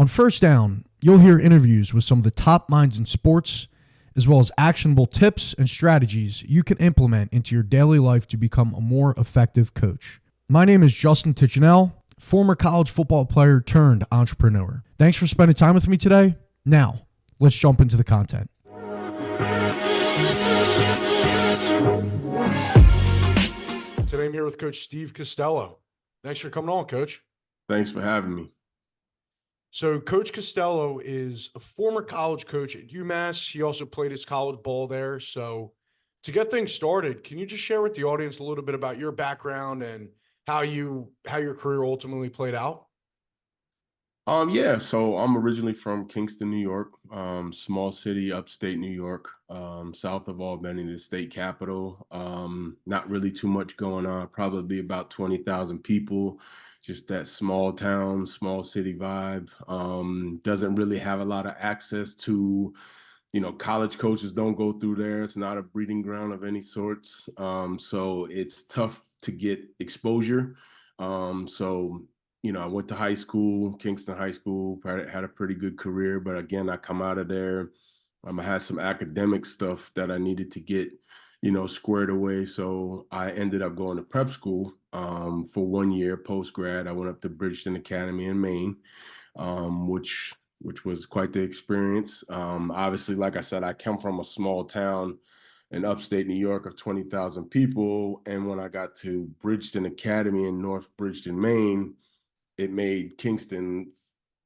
On First Down, you'll hear interviews with some of the top minds in sports, as well as actionable tips and strategies you can implement into your daily life to become a more effective coach. My name is Justin Tichinell, former college football player turned entrepreneur. Thanks for spending time with me today. Now, let's jump into the content. Today I'm here with Coach Steve Costello. Thanks for coming on, Coach. Thanks for having me. So Coach Costello is a former college coach at UMass. He also played his college ball there. So to get things started, can you just share with the audience a little bit about your background and how your career ultimately played out? So I'm originally from Kingston, New York, small city, upstate New York, south of Albany, the state capital. Not really too much going on, probably about 20,000 people, just that small town, small city vibe. Doesn't really have a lot of access to, college coaches don't go through there. It's not a breeding ground of any sorts. So it's tough to get exposure. I went to high school, Kingston High School, had a pretty good career, but again, I come out of there. I had some academic stuff that I needed to get, squared away. So I ended up going to prep school for 1 year post-grad. I went up to Bridgton Academy in Maine, which was quite the experience. Obviously, like I said, I come from a small town in upstate New York of 20,000 people. And when I got to Bridgton Academy in North Bridgton, Maine, it made Kingston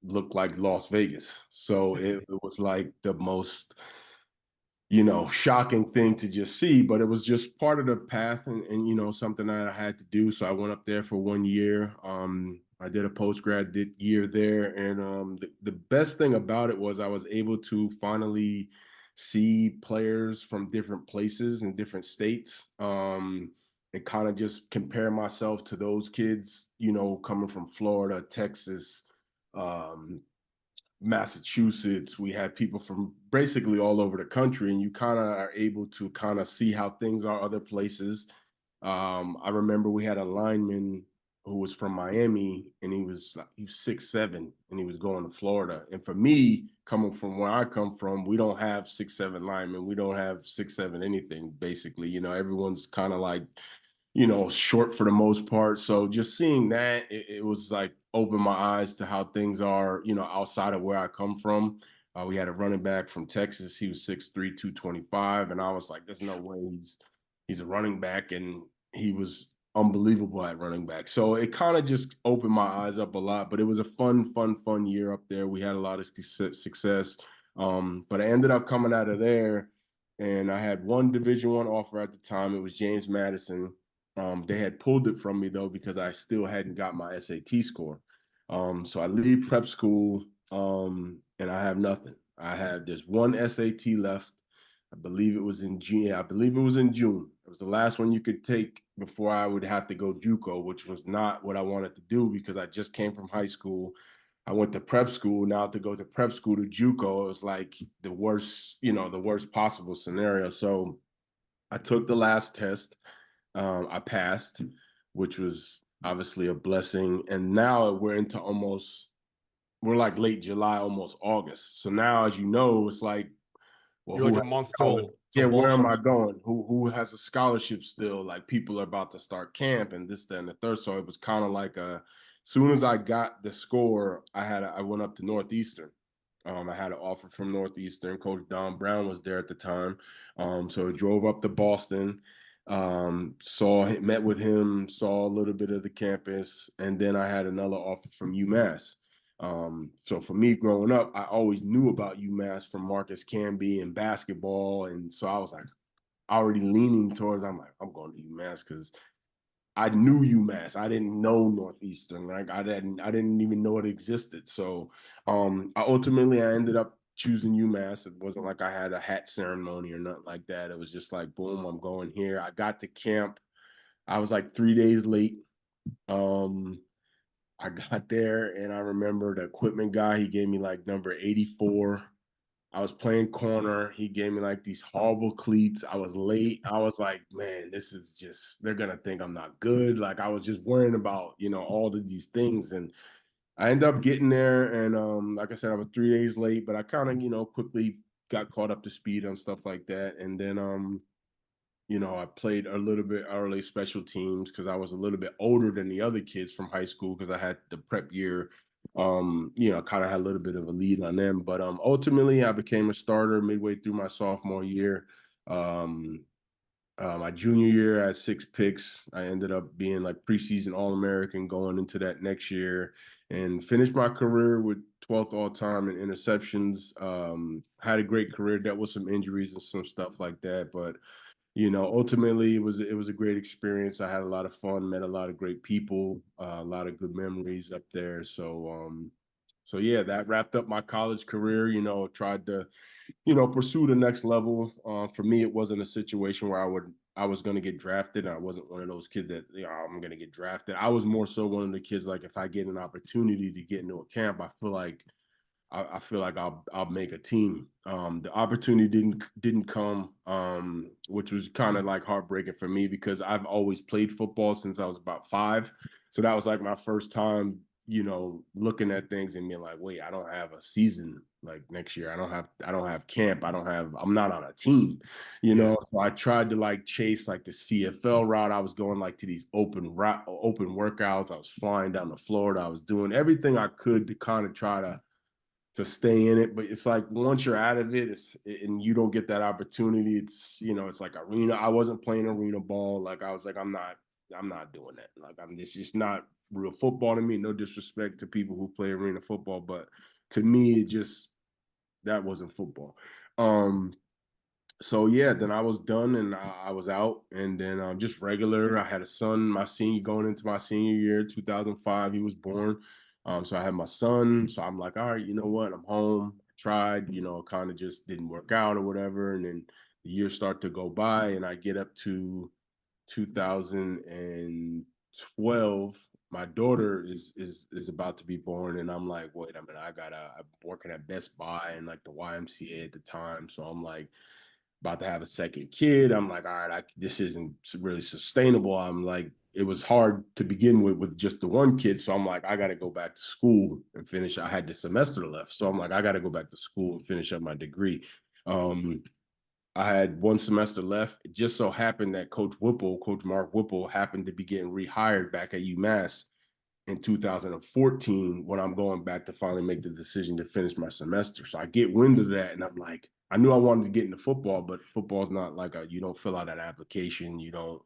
look like Las Vegas. So it was like the most, shocking thing to just see, but it was just part of the path and something that I had to do. So I went up there for 1 year. I did a post-grad year there. And the best thing about it was I was able to finally see players from different places and different states. And kind of just compare myself to those kids, coming from Florida, Texas, Massachusetts. We had people from basically all over the country, and you kind of are able to kind of see how things are other places. I remember we had a lineman who was from Miami, and he was 6'7", and he was going to Florida. And for me, coming from where I come from, we don't have 6'7" linemen. We don't have 6'7" anything. Basically, everyone's kind of like, short for the most part. So just seeing that, it was like opened my eyes to how things are, outside of where I come from. We had a running back from Texas. He was 6'3", 225. And I was like, there's no way he's a running back. And he was unbelievable at running back. So it kind of just opened my eyes up a lot. But it was a fun year up there. We had a lot of success. But I ended up coming out of there, and I had one Division I offer at the time. It was James Madison. They had pulled it from me, though, because I still hadn't got my SAT score. So I leave prep school, and I have nothing. I had just one SAT left. I believe it was in June. I believe it was in June. It was the last one you could take before I would have to go JUCO, which was not what I wanted to do because I just came from high school. I went to prep school. Now to go to prep school to JUCO, it was like the worst possible scenario. So I took the last test. I passed, which was obviously a blessing. And now we're like late July, almost August. So now, as you know, it's like, well, You're like a month till where am I going? Who has a scholarship still? Like, people are about to start camp and this, that, and the third. So it was kind of like soon as I got the score, I went up to Northeastern. I had an offer from Northeastern. Coach Don Brown was there at the time. So I drove up to Boston, met with him, saw a little bit of the campus, and then I had another offer from UMass. So for me growing up, I always knew about UMass from Marcus Camby and basketball. And so I was like already leaning towards, I'm going to UMass because I knew UMass. I didn't know Northeastern. Like I didn't even know it existed. So I ended up choosing UMass. It wasn't like I had a hat ceremony or nothing like that. It was just like, boom, I'm going here. I got to camp. I was like 3 days late. I got there, and I remember the equipment guy, he gave me like number 84. I was playing corner. He gave me like these horrible cleats. I was late. I was like, man, this is just, they're going to think I'm not good. Like I was just worrying about, all of these things. And I ended up getting there, and like I said, I was 3 days late, but I kind of, quickly got caught up to speed on stuff like that. And then I played a little bit early special teams because I was a little bit older than the other kids from high school because I had the prep year. Kind of had a little bit of a lead on them, but ultimately I became a starter midway through my sophomore year. Um, my junior year, I had 6 picks. I ended up being like preseason All-American going into that next year and finished my career with 12th all time in interceptions. Had a great career, dealt with some injuries and some stuff like that. But ultimately it was a great experience. I had a lot of fun, met a lot of great people, a lot of good memories up there. So yeah, that wrapped up my college career. Tried to pursue the next level. For me, it wasn't a situation where I was going to get drafted. I wasn't one of those kids that I'm going to get drafted. I was more so one of the kids like if I get an opportunity to get into a camp, I feel like I'll make a team. The opportunity didn't come, which was kind of like heartbreaking for me because I've always played football since I was about 5. So that was like my first time, looking at things and being like, wait, I don't have a season like next year. I don't have camp. I'm not on a team, Yeah. So I tried to like chase like the CFL route. I was going like to these open workouts. I was flying down to Florida. I was doing everything I could to kind of try to stay in it. But it's like once you're out of it, and you don't get that opportunity, it's like arena. I wasn't playing arena ball. Like I was like, I'm not doing that. Like it's just not real football to me. No disrespect to people who play arena football, but to me, that wasn't football. Um, so yeah, then I was done and I was out, and then just regular. I had a son, my senior going into my senior year, 2005. He was born, so I had my son. So I'm like, all right, you know what? I'm home. Tried, kind of just didn't work out or whatever, and then the years start to go by, and I get up to 2012. My daughter is about to be born, and I'm like, wait a minute, I'm working at Best Buy and like the YMCA at the time, so I'm like about to have a second kid. I'm like, all right, this isn't really sustainable. I'm like, it was hard to begin with just the one kid. So I'm like, I got to go back to school and finish. I had the semester left. So I'm like, I got to go back to school and finish up my degree. Um, I had one semester left. It just so happened that Coach Mark Whipple, happened to be getting rehired back at UMass in 2014 when I'm going back to finally make the decision to finish my semester. So I get wind of that and I'm like, I knew I wanted to get into football, but football's not like you don't fill out an application. You got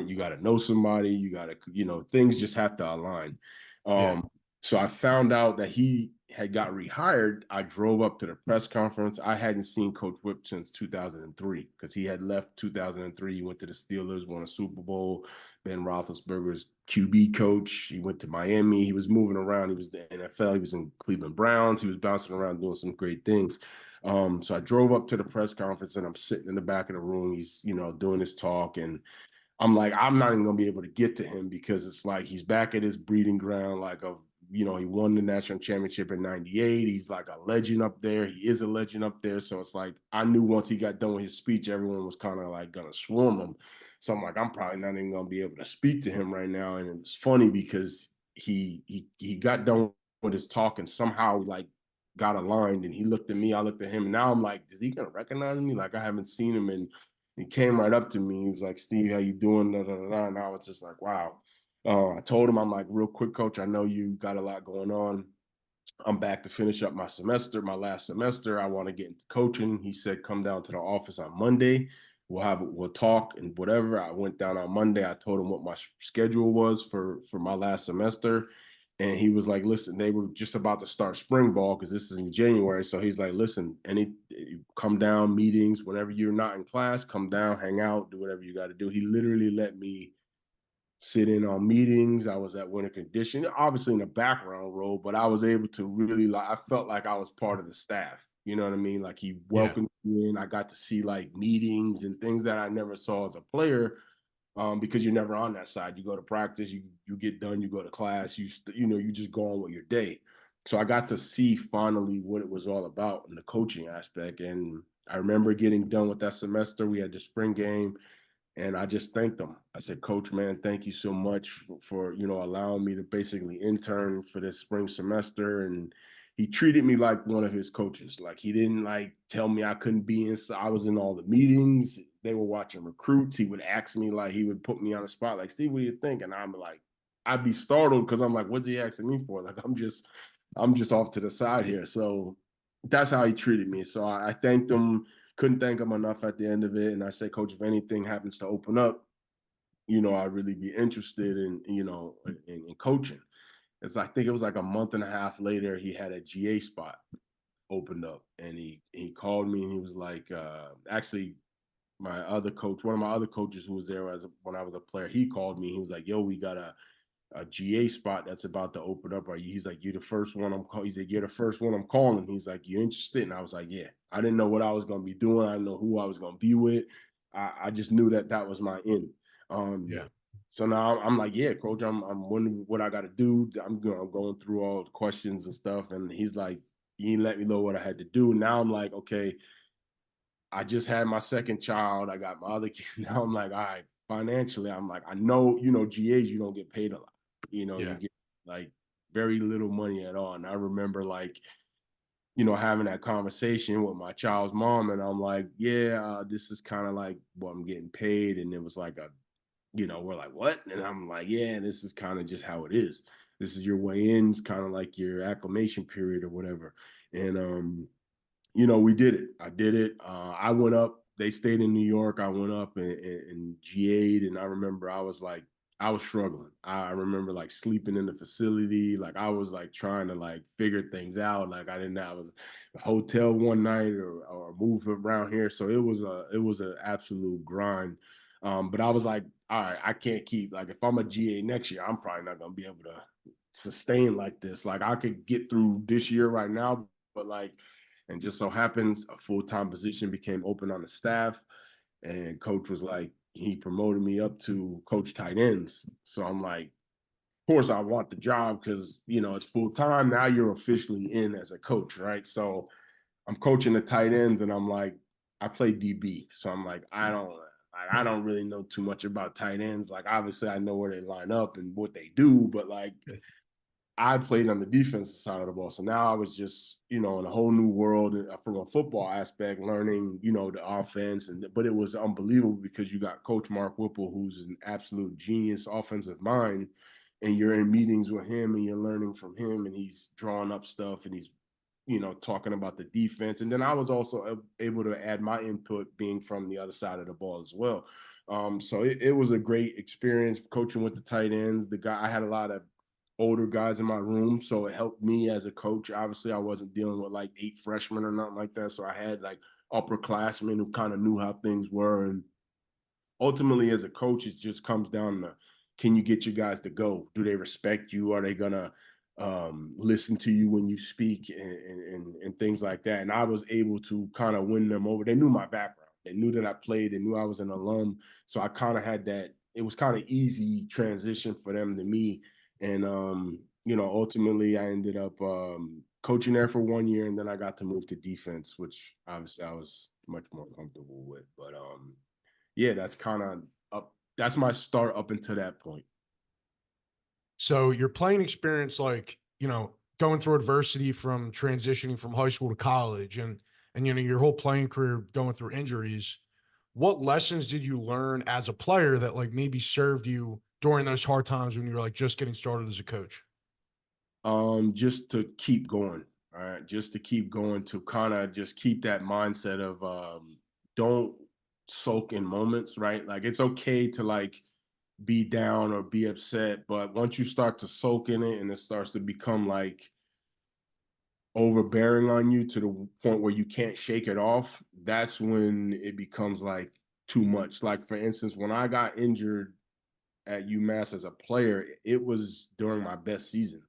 to know somebody. You got to, things just have to align. Yeah. So I found out that he had got rehired. I drove up to the press conference. I hadn't seen Coach Whip since 2003 because he had left 2003. He went to the Steelers, won a Super Bowl. Ben Roethlisberger's QB coach. He went to Miami. He was moving around. He was the NFL. He was in Cleveland Browns. He was bouncing around doing some great things. So I drove up to the press conference and I'm sitting in the back of the room. He's, doing his talk, and I'm like, I'm not even gonna be able to get to him because it's like he's back at his breeding ground, like he won the national championship in '98. He's like a legend up there. He is a legend up there. So it's like I knew once he got done with his speech, everyone was kind of like gonna swarm him. So I'm like, I'm probably not even gonna be able to speak to him right now. And it was funny because he got done with his talk and somehow like got aligned, and he looked at me, I looked at him, and now I'm like, is he gonna recognize me? Like I haven't seen him, and he came right up to me. He was like, Steve, how you doing? Da, da, da, da. And I was just like, wow. I told him, I'm like, real quick, coach, I know you got a lot going on. I'm back to finish up my semester, my last semester. I want to get into coaching. He said, come down to the office on Monday. We'll talk and whatever. I went down on Monday. I told him what my schedule was for my last semester. And he was like, listen, they were just about to start spring ball because this is in January. So he's like, listen, come down, meetings, whenever you're not in class, come down, hang out, do whatever you got to do. He literally let me sit in on meetings. I was at winter condition, obviously in a background role, but I was able to really I felt like I was part of the staff. You know what I mean? Like he Yeah. welcomed me in. I got to see like meetings and things that I never saw as a player. Because you're never on that side. You go to practice, you get done, you go to class, you just go on with your day. So I got to see finally what it was all about in the coaching aspect. And I remember getting done with that semester. We had the spring game, And I just thanked him. I said, Coach, man, thank you so much for allowing me to basically intern for this spring semester. And he treated me like one of his coaches. Like, he didn't like tell me I couldn't be in. So I was in all the meetings. They were watching recruits. He would ask me, like, he would put me on the spot, like, Steve, what do you think? And I'm like, I'd be startled because I'm like, what's he asking me for? Like, I'm just off to the side here. So that's how he treated me. So I thanked him. Couldn't thank him enough at the end of it. And I said, Coach, if anything happens to open up, I'd really be interested in coaching. I think it was like a month and a half later, he had a GA spot opened up, and he called me, and he was like, actually, my other coach, one of my other coaches who was there when I was a player, he called me. He was like, yo, we got a GA spot that's about to open up. He's like, you're the first one I'm calling. He said, you're the first one I'm calling. He's like, you interested? And I was like, yeah. I didn't know what I was going to be doing. I didn't know who I was going to be with. I just knew that was my end. Yeah. So now I'm like, yeah, coach, I'm wondering what I got to do. I'm going through all the questions and stuff. And he's like, you didn't let me know what I had to do. Now I'm like, okay, I just had my second child. I got my other kid. Now I'm like, all right, financially, I'm like, I know, GAs, you don't get paid a lot. You Yeah. get like very little money at all. And I remember like, having that conversation with my child's mom. And I'm like, yeah, this is kind of like what I'm getting paid. And it was like we're like, what? And I'm like, yeah, this is kind of just how it is. This is your way in. It's kind of like your acclimation period or whatever. And we did it. I did it. I went up. They stayed in New York. I went up and GA'd, and I remember I was struggling. I remember like sleeping in the facility. Like I was like trying to like figure things out. Like I didn't have a hotel one night or move around here. So it was an absolute grind. But I was like, all right, I can't keep like if I'm a GA next year, I'm probably not gonna be able to sustain like this. Like I could get through this year right now, but like and just so happens a full-time position became open on the staff. And coach was like, he promoted me up to coach tight ends. So I'm like, of course I want the job because it's full-time. Now you're officially in as a coach, right? So I'm coaching the tight ends, and I'm like, I play DB. So I'm like, I don't really know too much about tight ends. Like obviously I know where they line up and what they do, but like I played on the defensive side of the ball. So now I was just, in a whole new world from a football aspect, learning, the offense. But it was unbelievable because you got Coach Mark Whipple, who's an absolute genius offensive mind, and you're in meetings with him and you're learning from him, and he's drawing up stuff and he's, talking about the defense. And then I was also able to add my input being from the other side of the ball as well. So it was a great experience coaching with the tight ends. I had a lot of older guys in my room, so it helped me as a coach. Obviously, I wasn't dealing with like 8 freshmen or nothing like that, so I had like upperclassmen who kind of knew how things were. And ultimately, as a coach, it just comes down to, can you get your guys to go? Do they respect you? Are they gonna listen to you when you speak and things like that? And I was able to kind of win them over. They knew my background. They knew that I played. They knew I was an alum. So I kind of had that. It was kind of easy transition for them to me. And ultimately, I ended up coaching there for 1 year, and then I got to move to defense, which obviously I was much more comfortable with. But yeah, that's kind of up. That's my start up until that point. So your playing experience, like, going through adversity from transitioning from high school to college and your whole playing career going through injuries, what lessons did you learn as a player that like maybe served you during those hard times when you were like just getting started as a coach? Just to keep going. All right. Just to keep going, to kind of just keep that mindset of don't soak in moments, right? Like it's okay to like be down or be upset, but once you start to soak in it and it starts to become like overbearing on you to the point where you can't shake it off, that's when it becomes like too much. Like for instance, when I got injured at UMass as a player, it was during my best season.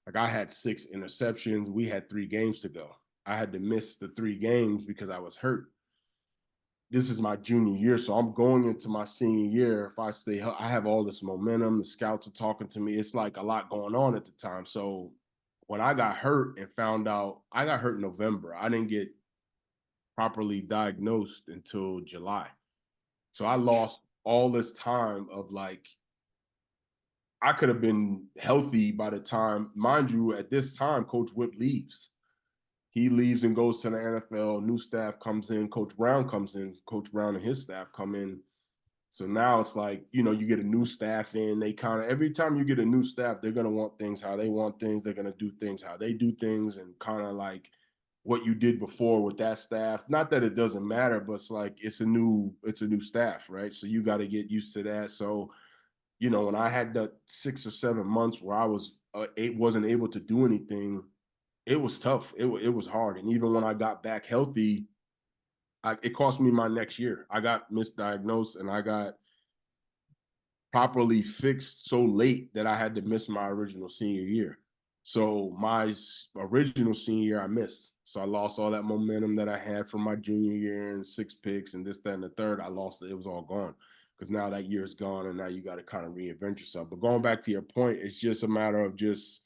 Like I had 6 interceptions. We had 3 games to go. I had to miss the 3 games because I was hurt. This is my junior year, so I'm going into my senior year. If I stay, I have all this momentum. The scouts are talking to me. It's like a lot going on at the time. So when I got hurt and found out, I got hurt in November. I didn't get properly diagnosed until July. So I lost all this time of like, I could have been healthy by the time, mind you, at this time, Coach Whip leaves. He leaves and goes to the NFL. New staff comes in. Coach Brown comes in. Coach Brown and his staff come in. So now it's like, you get a new staff in. They kind of, every time you get a new staff, they're going to want things how they want things. They're going to do things how they do things, and kind of like what you did before with that staff. Not that it doesn't matter, but it's like it's a new staff, right? So you got to get used to that. So, when I had that 6 or 7 months where I wasn't able to do anything, it was tough. It was hard. And even when I got back healthy, it cost me my next year. I got misdiagnosed and I got properly fixed so late that I had to miss my original senior year. So my original senior year, I missed. So I lost all that momentum that I had from my junior year and 6 picks and this, that, and the third. I lost it. It was all gone because now that year is gone and now you got to kind of reinvent yourself. But going back to your point, it's just a matter of just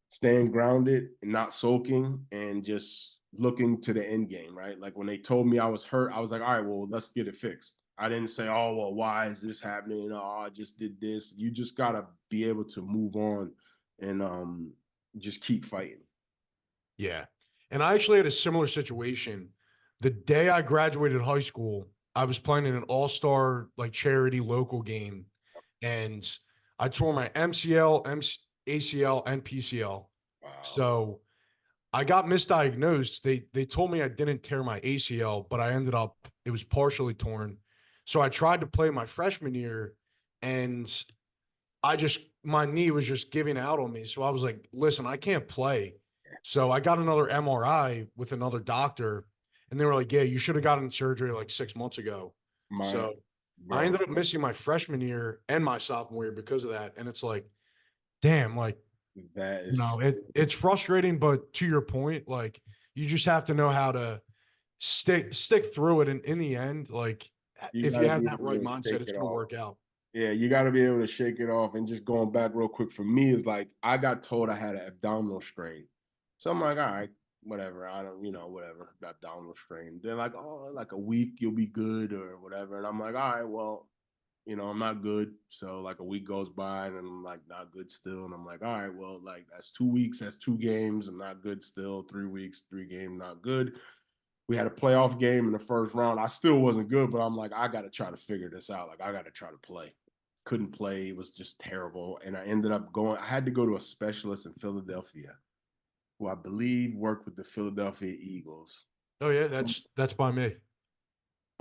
staying grounded and not sulking and just looking to the end game, right? Like when they told me I was hurt, I was like, all right, well, let's get it fixed. I didn't say, oh, well, why is this happening? Oh, I just did this. You just got to be able to move on and just keep fighting. Yeah. And I actually had a similar situation. The day I graduated high school, I was playing in an all-star like charity local game, and I tore my MCL, ACL, and PCL. Wow. So I got misdiagnosed. They told me I didn't tear my ACL, but I ended up it was partially torn. So I tried to play my freshman year, and my knee was just giving out on me. So I was like, listen, I can't play. So I got another MRI with another doctor, and they were like, yeah, you should have gotten surgery like 6 months ago. My So I bro, ended up missing my freshman year and my sophomore year because of that. And it's like, damn, like, that is it's frustrating, but to your point, like you just have to know how to stick through it. And in the end, like you if got you to have be that right able to mindset, shake it's it going to off. work out. Yeah, you got to be able to shake it off. And just going back real quick for me is like I got told I had an abdominal strain. So I'm like, all right, whatever. I don't, whatever, abdominal strain. They're like, oh, like a week you'll be good or whatever. And I'm like, all right, well, I'm not good. So like a week goes by and I'm like not good still. And I'm like, all right, well, like that's 2 weeks, that's 2 games. I'm not good still. 3 weeks, 3 games, not good. We had a playoff game in the first round. I still wasn't good, but I'm like, I got to try to figure this out. Like, I got to try to play. Couldn't play. It was just terrible. And I ended up I had to go to a specialist in Philadelphia who I believe worked with the Philadelphia Eagles. Oh yeah, that's by me.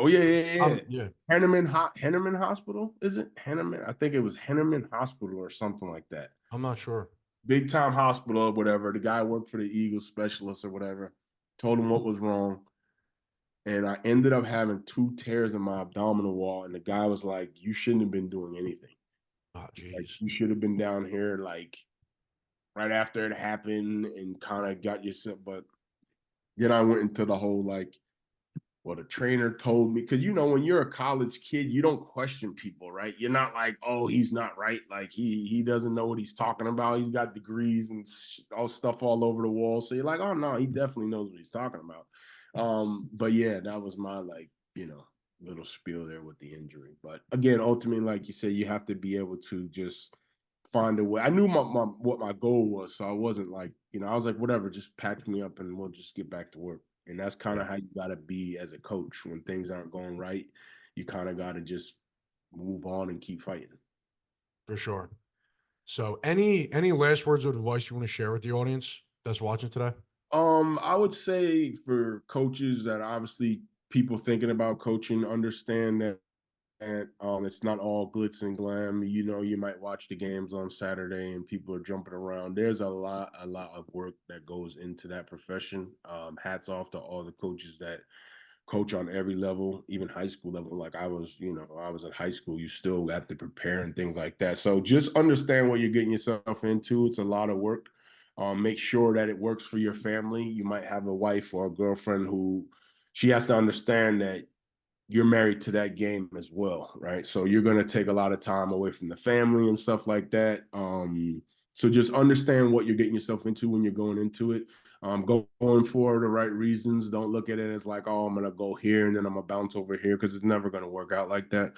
Oh, yeah, yeah, yeah. Yeah, Henneman Hospital, is it? Henneman? I think it was Henneman Hospital or something like that. I'm not sure. Big time hospital or whatever. The guy worked for the Eagles specialist or whatever. Told him what was wrong. And I ended up having 2 tears in my abdominal wall. And the guy was like, you shouldn't have been doing anything. Oh, Like, geez. you should have been down here, like, right after it happened and kind of got yourself. But then I went into the whole, like, well, the trainer told me, because, when you're a college kid, you don't question people, right? You're not like, oh, he's not right. Like, he doesn't know what he's talking about. He's got degrees and all stuff all over the wall. So you're like, oh, no, he definitely knows what he's talking about. But yeah, that was my like, little spiel there with the injury. But again, ultimately, like you said, you have to be able to just find a way. I knew what my goal was, so I wasn't like, I was like, whatever, just patch me up and we'll just get back to work. And that's kind Yeah, of how you got to be as a coach when things aren't going right. You kind of got to just move on and keep fighting. for sure. So, any last words of advice you want to share with the audience that's watching today? I would say for coaches that obviously people thinking about coaching understand that and it's not all glitz and glam. You might watch the games on Saturday and people are jumping around. There's a lot of work that goes into that profession. Hats off to all the coaches that coach on every level, even high school level. Like I was in high school, you still got to prepare and things like that. So just understand what you're getting yourself into. It's a lot of work. Make sure that it works for your family. You might have a wife or a girlfriend who she has to understand that you're married to that game as well, right? So you're going to take a lot of time away from the family and stuff like that. So just understand what you're getting yourself into when you're going into it. Going for the right reasons. Don't look at it as like, oh, I'm gonna go here and then I'm gonna bounce over here, because it's never gonna work out like that.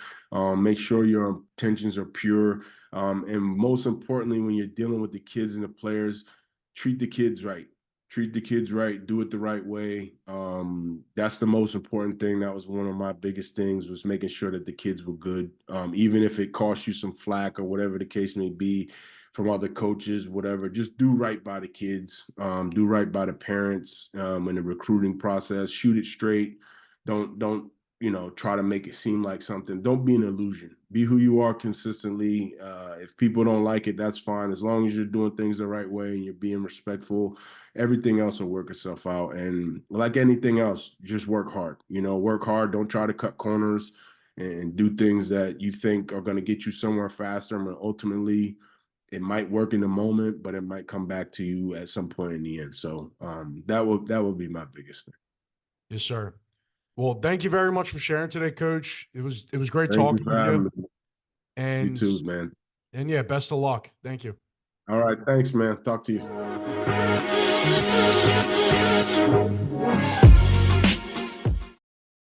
Make sure your intentions are pure, and most importantly, when you're dealing with the kids and the players, treat the kids right. Treat the kids right. Do it the right way. That's the most important thing. That was one of my biggest things, was making sure that the kids were good, even if it cost you some flack or whatever the case may be from other coaches, whatever. Just do right by the kids, do right by the parents, in the recruiting process. Shoot it straight. Don't try to make it seem like something. Don't be an illusion. Be who you are consistently. If people don't like it, that's fine. As long as you're doing things the right way and you're being respectful, everything else will work itself out. And like anything else, just work hard. Work hard. Don't try to cut corners and do things that you think are going to get you somewhere faster. And ultimately, it might work in the moment, but it might come back to you at some point in the end. So that will be my biggest thing. Yes, sir. Well, thank you very much for sharing today, Coach. It was great Thank you talking for with having you. me. You And too, man. yeah, best of luck. Thank you. All right. Thanks, man. Talk to you.